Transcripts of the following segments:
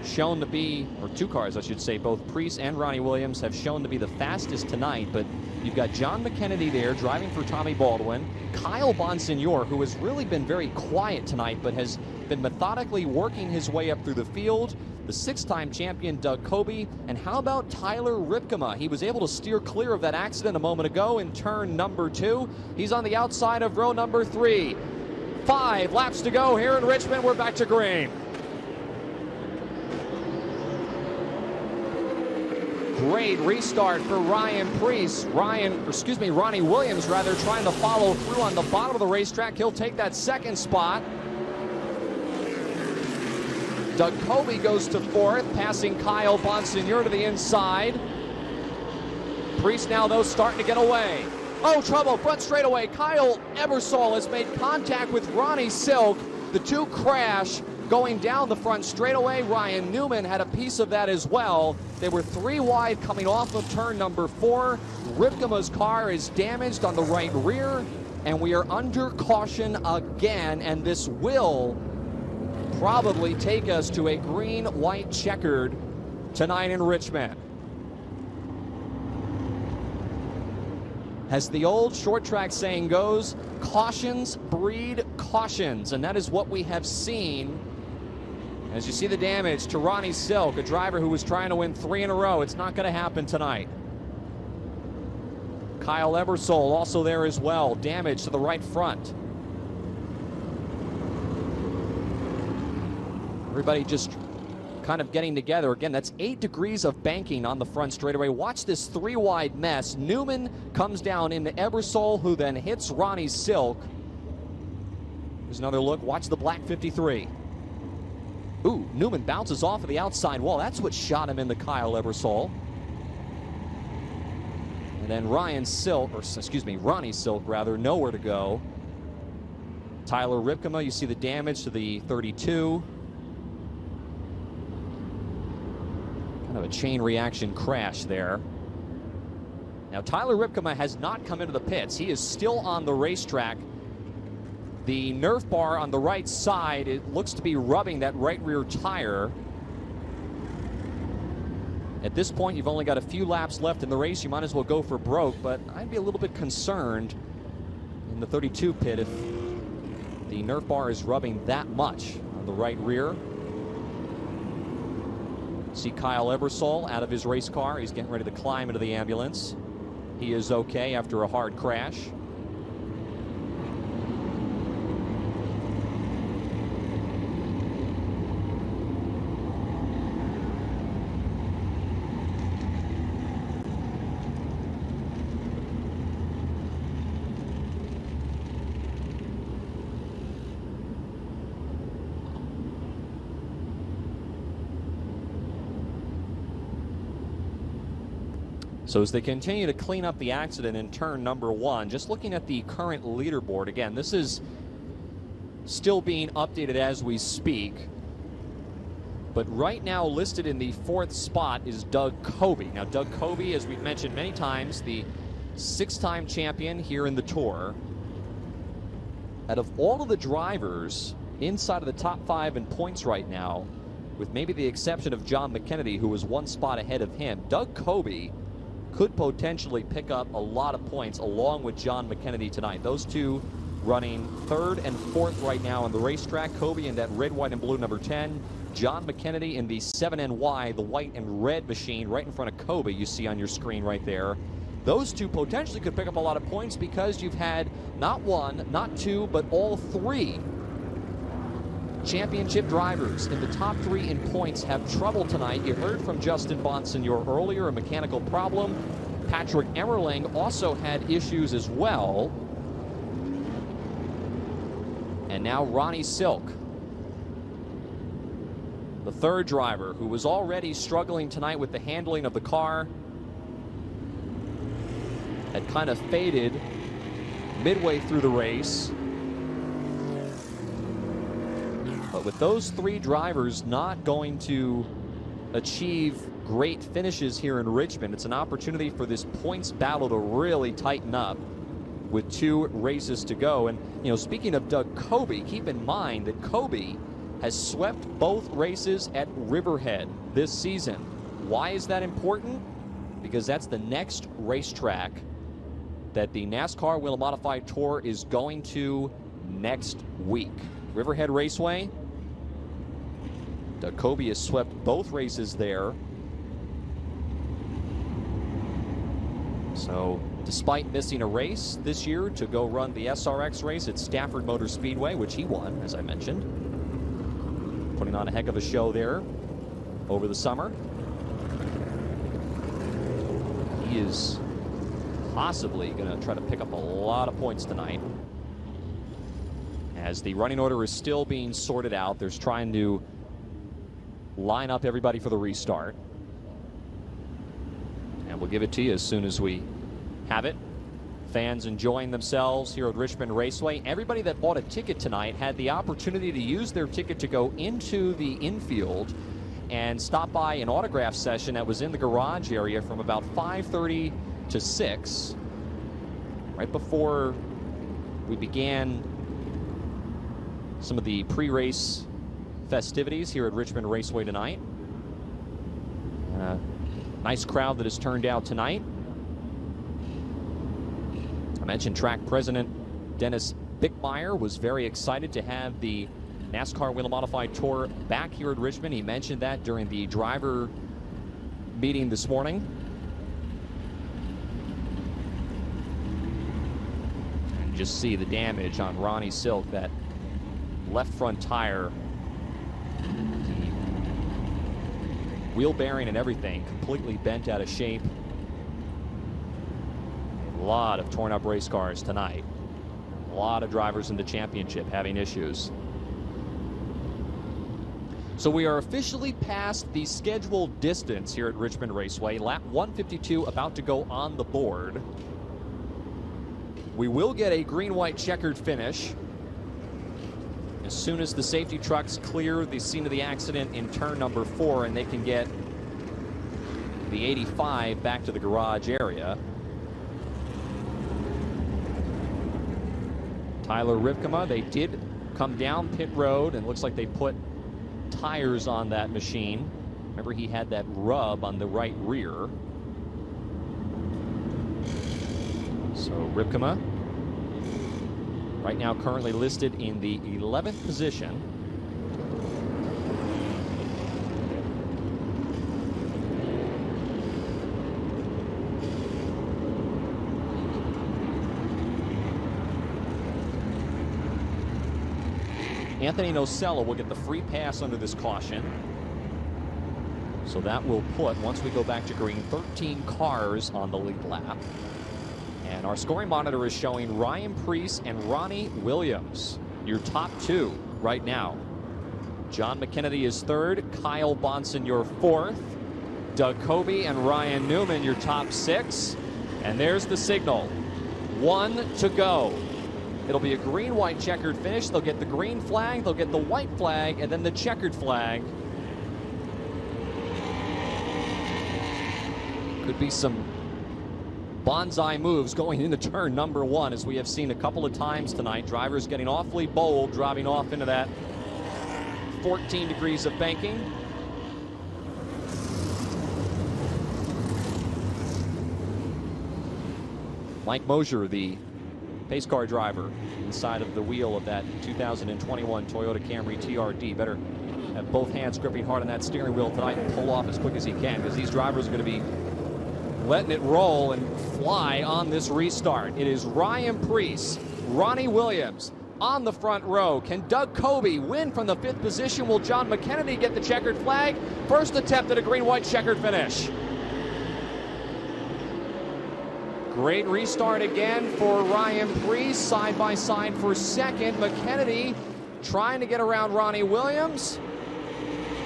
shown to be, or two cars I should say, both Preece and Ronnie Williams have shown to be the fastest tonight, but you've got John McKennedy there driving for Tommy Baldwin, Kyle Bonsignor, who has really been very quiet tonight but has been methodically working his way up through the field, the six-time champion Doug Coby, and how about Tyler Ripkema? He was able to steer clear of that accident a moment ago in turn number 2. He's on the outside of row number 3. 5 laps to go here in Richmond. We're back to green. Great restart for Ryan Preece. Ronnie Williams rather, trying to follow through on the bottom of the racetrack. He'll take that second spot. Doug Coby goes to 4th, passing Kyle Bonsignor to the inside. Preece now, though, starting to get away. Oh, trouble, front straightaway. Kyle Ebersol has made contact with Ronnie Silk. The two crash going down the front straightaway. Ryan Newman had a piece of that as well. They were 3 wide coming off of turn number 4. Ripkema's car is damaged on the right rear, and we are under caution again, and this will probably take us to a green-white checkered tonight in Richmond. As the old short track saying goes, cautions breed cautions, and that is what we have seen. As you see the damage to Ronnie Silk, a driver who was trying to win 3 in a row. It's not going to happen tonight. Kyle Ebersol also there as well. Damage to the right front. Everybody just kind of getting together. Again, that's 8 degrees of banking on the front straightaway. Watch this 3-wide mess. Newman comes down into Ebersol, who then hits Ronnie Silk. Here's another look. Watch the black 53. Ooh, Newman bounces off of the outside wall. That's what shot him into Kyle Ebersol. And then Ronnie Silk, rather, nowhere to go. Tyler Ripkema, you see the damage to the 32. Kind of a chain reaction crash there. Now, Tyler Ripkema has not come into the pits. He is still on the racetrack. The Nerf bar on the right side, it looks to be rubbing that right rear tire. At this point, you've only got a few laps left in the race. You might as well go for broke, but I'd be a little bit concerned in the 32 pit if the Nerf bar is rubbing that much on the right rear. See Kyle Ebersol out of his race car. He's getting ready to climb into the ambulance. He is okay after a hard crash. So as they continue to clean up the accident in turn number 1, just looking at the current leaderboard, again, this is still being updated as we speak. But right now listed in the 4th spot is Doug Coby. Now, Doug Coby, as we've mentioned many times, the 6-time champion here in the Tour. Out of all of the drivers inside of the top 5 in points right now, with maybe the exception of John McKennedy, who was 1 spot ahead of him, Doug Coby could potentially pick up a lot of points along with John McKennedy tonight. Those two running 3rd and 4th right now on the racetrack. Coby in that red, white, and blue number 10. John McKennedy in the 7NY, the white and red machine right in front of Coby, you see on your screen right there. Those two potentially could pick up a lot of points because you've had not 1, not 2, but all 3 championship drivers in the top 3 in points have trouble tonight. You heard from Justin Bonsignor earlier, a mechanical problem. Patrick Emmerling also had issues as well. And now Ronnie Silk, the 3rd driver, who was already struggling tonight with the handling of the car, had kind of faded midway through the race. But with those 3 drivers not going to achieve great finishes here in Richmond, it's an opportunity for this points battle to really tighten up with 2 races to go. And, you know, speaking of Doug Coby, keep in mind that Coby has swept both races at Riverhead this season. Why is that important? Because that's the next racetrack that the NASCAR Whelen Modified Tour is going to next week. Riverhead Raceway. Doug Coby has swept both races there. So despite missing a race this year to go run the SRX race at Stafford Motor Speedway, which he won, as I mentioned, putting on a heck of a show there over the summer. He is possibly going to try to pick up a lot of points tonight. As the running order is still being sorted out, there's trying to line up everybody for the restart. And we'll give it to you as soon as we have it. Fans enjoying themselves here at Richmond Raceway. Everybody that bought a ticket tonight had the opportunity to use their ticket to go into the infield and stop by an autograph session that was in the garage area from about 5:30 to 6, right before we began some of the pre-race festivities here at Richmond Raceway tonight. Nice crowd that has turned out tonight. I mentioned track president Dennis Bickmeyer was very excited to have the NASCAR Whelen Modified Tour back here at Richmond. He mentioned that during the driver meeting this morning. And just see the damage on Ronnie Silk, that left front tire. Wheel bearing and everything completely bent out of shape. A lot of torn up race cars tonight. A lot of drivers in the championship having issues. So we are officially past the scheduled distance here at Richmond Raceway. Lap 152 about to go on the board. We will get a green-white checkered finish as soon as the safety trucks clear the scene of the accident in turn number 4 and they can get the 85 back to the garage area. Tyler Rivkema, they did come down pit road and looks like they put tires on that machine. Remember, he had that rub on the right rear. So Rivkema right now currently listed in the 11th position. Anthony Nocella will get the free pass under this caution. So that will put, once we go back to green, 13 cars on the lead lap. And our scoring monitor is showing Ryan Preece and Ronnie Williams, your top 2 right now. John McKennedy is 3rd, Kyle Bonsignor 4th, Doug Coby and Ryan Newman your top 6. And there's the signal. 1 to go. It'll be a green-white checkered finish. They'll get the green flag, they'll get the white flag, and then the checkered flag. Could be some bonsai moves going into turn number 1, as we have seen a couple of times tonight. Drivers getting awfully bold, driving off into that 14 degrees of banking. Mike Mosier, the pace car driver, inside of the wheel of that 2021 Toyota Camry TRD. Better have both hands gripping hard on that steering wheel tonight and pull off as quick as he can, because these drivers are going to be letting it roll and fly on this restart. It is Ryan Preece, Ronnie Williams on the front row. Can Doug Coby win from the 5th position? Will John McKennedy get the checkered flag? First attempt at a green-white checkered finish. Great restart again for Ryan Preece, side by side for 2nd. McKennedy trying to get around Ronnie Williams.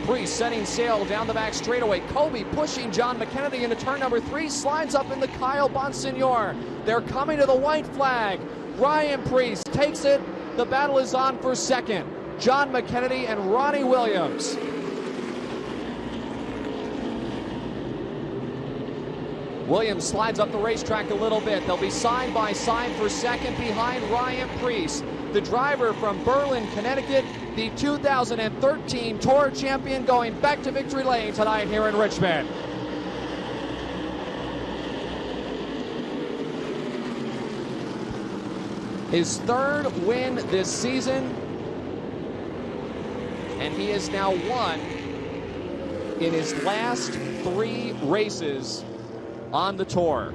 Preece setting sail down the back straightaway. Coby pushing John McKennedy into turn number 3, slides up into Kyle Bonsignor. They're coming to the white flag. Ryan Preece takes it. The battle is on for 2nd. John McKennedy and Ronnie Williams. Williams slides up the racetrack a little bit. They'll be side by side for 2nd behind Ryan Preece. The driver from Berlin, Connecticut, the 2013 Tour champion, going back to victory lane tonight here in Richmond. His third win this season, and he has now won in his last 3 races on the Tour.